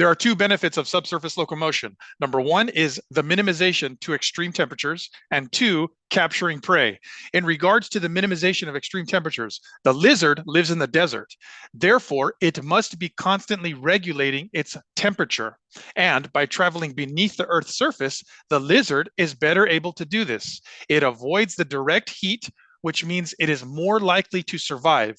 There are two benefits of subsurface locomotion. Number one is the minimization to extreme temperatures, and two, capturing prey. In regards to the minimization of extreme temperatures, the lizard lives in the desert. Therefore, it must be constantly regulating its temperature. And by traveling beneath the Earth's surface, the lizard is better able to do this. It avoids the direct heat, which means it is more likely to survive.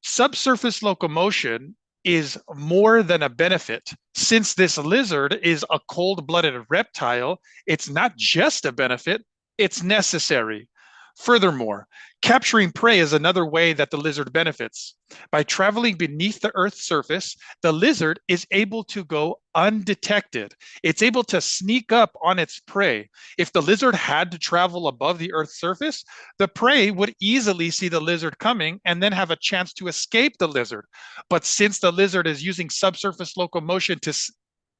Subsurface locomotion is more than a benefit. Since this lizard is a cold-blooded reptile, it's not just a benefit, it's necessary. Furthermore, capturing prey is another way that the lizard benefits. By traveling beneath the Earth's surface, the lizard is able to go undetected. It's able to sneak up on its prey. If the lizard had to travel above the Earth's surface, the prey would easily see the lizard coming and then have a chance to escape the lizard. But since the lizard is using subsurface locomotion to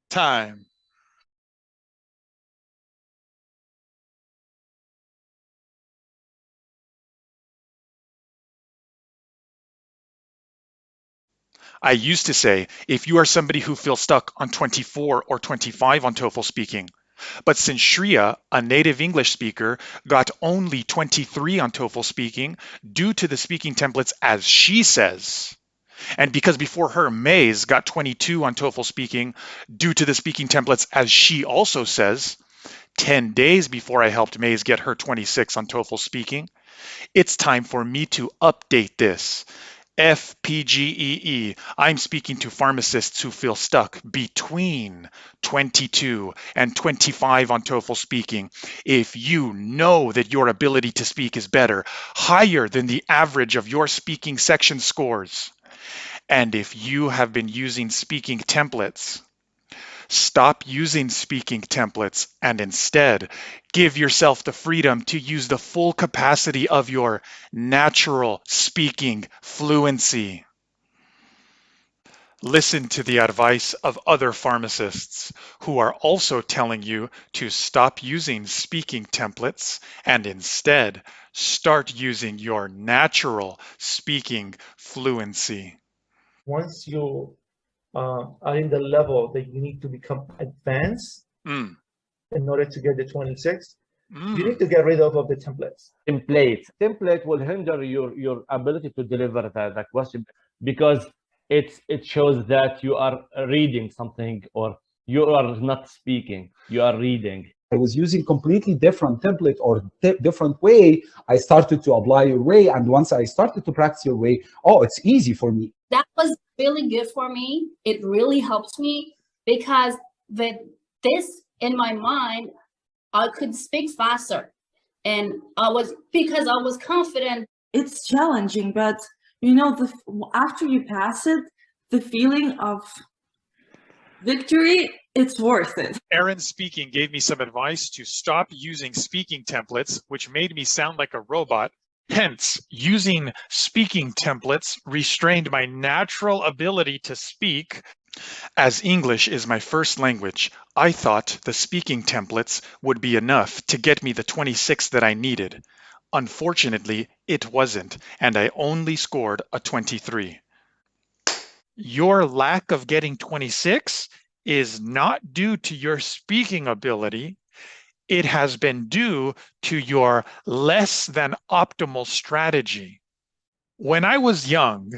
time. I used to say, if you are somebody who feels stuck on 24 or 25 on TOEFL speaking, but since Shreya, a native English speaker, got only 23 on TOEFL speaking due to the speaking templates as she says, and because before her, Maze got 22 on TOEFL speaking due to the speaking templates as she also says, 10 days before I helped Maze get her 26 on TOEFL speaking, it's time for me to update this. FPGEE, I'm speaking to pharmacists who feel stuck between 22 and 25 on TOEFL speaking. If you know that your ability to speak is better, higher than the average of your speaking section scores, and if you have been using speaking templates, stop using speaking templates and instead give yourself the freedom to use the full capacity of your natural speaking fluency. Listen to the advice of other pharmacists who are also telling you to stop using speaking templates and instead start using your natural speaking fluency. Once you are in the level that you need to become advanced in order to get the 26, you need to get rid of the templates. Template will hinder your ability to deliver the question because it shows that you are reading something or you are not speaking, you are reading. I was using completely different template or different way. I started to apply your way, and once I started to practice your way, oh, it's easy for me. That was really good for me. It really helps me because with this in my mind, I could speak faster, and because I was confident. It's challenging, but you know, after you pass it, the feeling of victory, it's worth it. Aaron Speaking gave me some advice to stop using speaking templates, which made me sound like a robot. Hence, using speaking templates restrained my natural ability to speak. As English is my first language, I thought the speaking templates would be enough to get me the 26 that I needed. Unfortunately, it wasn't, and I only scored a 23. Your lack of getting 26 is not due to your speaking ability. It has been due to your less than optimal strategy. When I was young,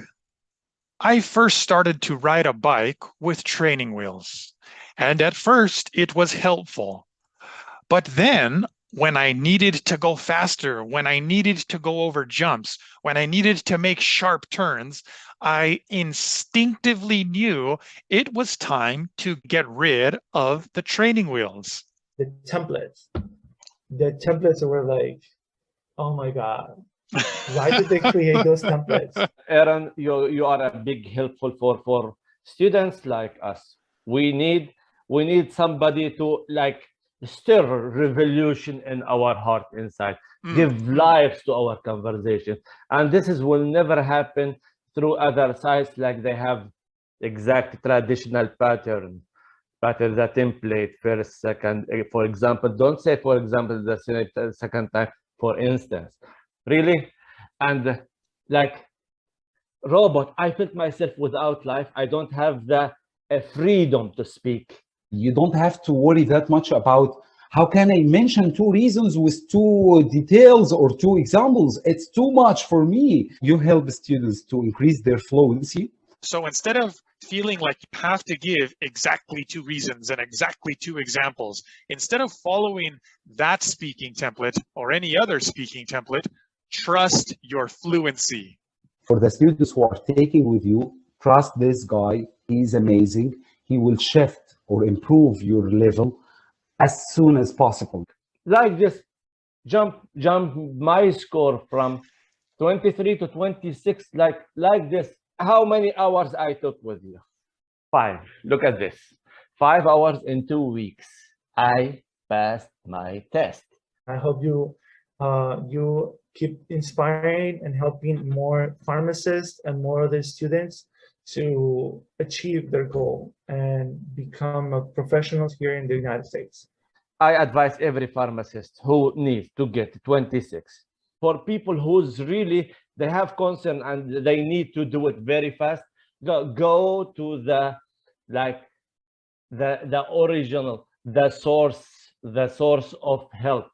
I first started to ride a bike with training wheels, and at first it was helpful. But then, when I needed to go faster, when I needed to go over jumps, when I needed to make sharp turns, I instinctively knew it was time to get rid of the training wheels. The templates were like, oh my God, why did they create those templates? Aaron, you are a big helpful for students like us. We need somebody to like stir revolution in our heart inside, give life to our conversation. And this will never happen through other sites like they have exact traditional pattern, the template, first, second, for example. Don't say, for example, the second time, for instance. Really? And like robot, I felt myself without life. I don't have the a freedom to speak. You don't have to worry that much about how can I mention 2 reasons with 2 details or 2 examples. It's too much for me. You help students to increase their fluency. So instead of feeling like you have to give exactly 2 reasons and exactly 2 examples, instead of following that speaking template or any other speaking template, trust your fluency. For the students who are taking with you, trust this guy. He's amazing. He will shift or improve your level as soon as possible. Like this, jump my score from 23 to 26, like this. How many hours I took with you? 5. Look at this. 5 hours in 2 weeks. I passed my test. I hope you keep inspiring and helping more pharmacists and more other students to achieve their goal and become a professionals here in the United States. I advise every pharmacist who needs to get 26. For people who's really, they have concern and they need to do it very fast, go to the original, the source of help.